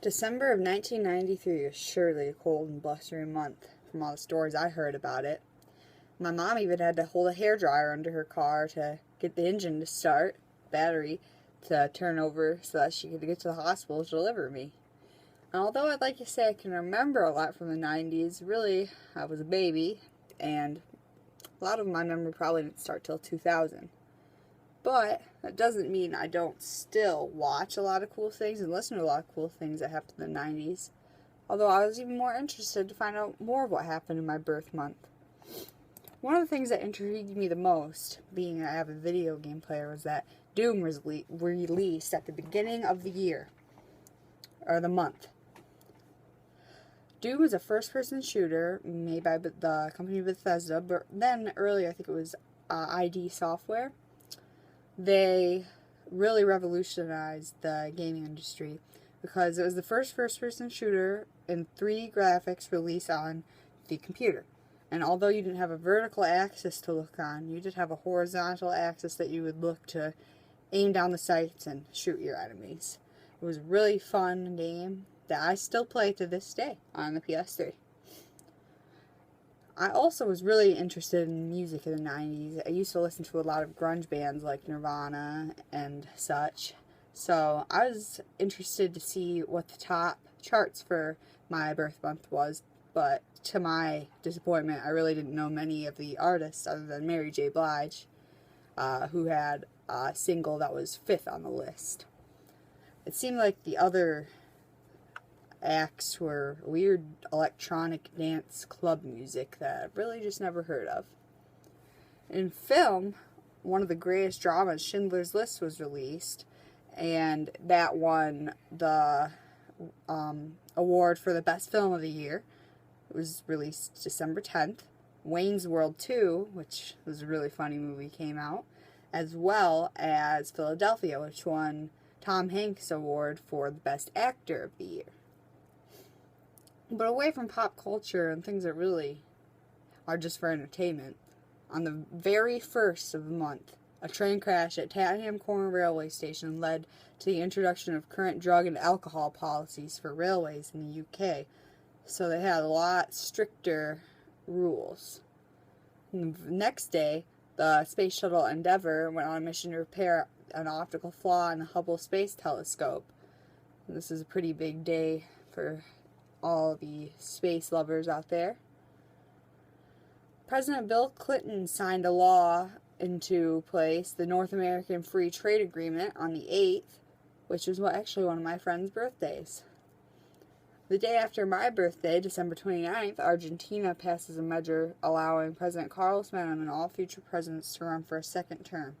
December of 1993 was surely a cold and blustery month from all the stories I heard about it. My mom even had to hold a hairdryer under her car to get the engine to start, battery to turn over so that she could get to the hospital to deliver me. And although I'd like to say I can remember a lot from the 90s, really, I was a baby, and a lot of my memory probably didn't start till 2000. But that doesn't mean I don't still watch a lot of cool things and listen to a lot of cool things that happened in the 90s. Although I was even more interested to find out more of what happened in my birth month. One of the things that intrigued me the most, being an avid video game player, was that Doom was released at the beginning of the year, or the month. Doom was a first-person shooter made by the company Bethesda, but then earlier I think it was ID Software. They really revolutionized the gaming industry because it was the first-person shooter in 3D graphics released on the computer. And although you didn't have a vertical axis to look on, you did have a horizontal axis that you would look to aim down the sights and shoot your enemies. It was a really fun game that I still play to this day on the PS3. I also was really interested in music in the 90s. I used to listen to a lot of grunge bands like Nirvana and such. So I was interested to see what the top charts for my birth month was. But to my disappointment, I really didn't know many of the artists other than Mary J. Blige, who had a single that was 5th on the list. It seemed like the other acts were weird electronic dance club music that I really just never heard of. In film, one of the greatest dramas, Schindler's List, was released, and that won the award for the best film of the year. It was released December 10th. Wayne's World 2, which was a really funny movie, came out, as well as Philadelphia, which won Tom Hanks' award for the best actor of the year. But away from pop culture and things that really are just for entertainment, on the very first of the month, a train crash at Tottenham Corner Railway Station led to the introduction of current drug and alcohol policies for railways in the UK. So they had a lot stricter rules. And the next day, the Space Shuttle Endeavour went on a mission to repair an optical flaw in the Hubble Space Telescope. And this is a pretty big day for all the space lovers out there. President Bill Clinton signed a law into place, the North American Free Trade Agreement, on the 8th, which was actually one of my friend's birthdays. The day after my birthday, December 29th, Argentina passes a measure allowing President Carlos Menem and all future presidents to run for a second term.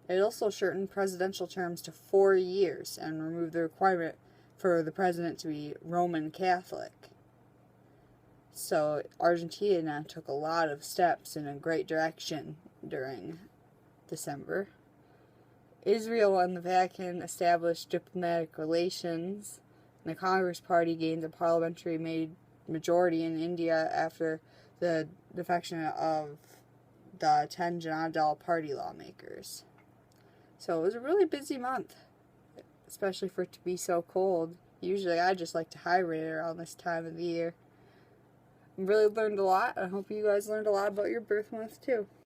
It also shortened presidential terms to 4 years and removed the requirement for the president to be Roman Catholic. So Argentina took a lot of steps in a great direction during December. Israel and the Vatican established diplomatic relations. And the Congress Party gained a parliamentary majority in India after the defection of the 10 Janata Dal Party lawmakers. So it was a really busy month, especially for it to be so cold. Usually I just like to hibernate around this time of the year. I really learned a lot. I hope you guys learned a lot about your birth month too.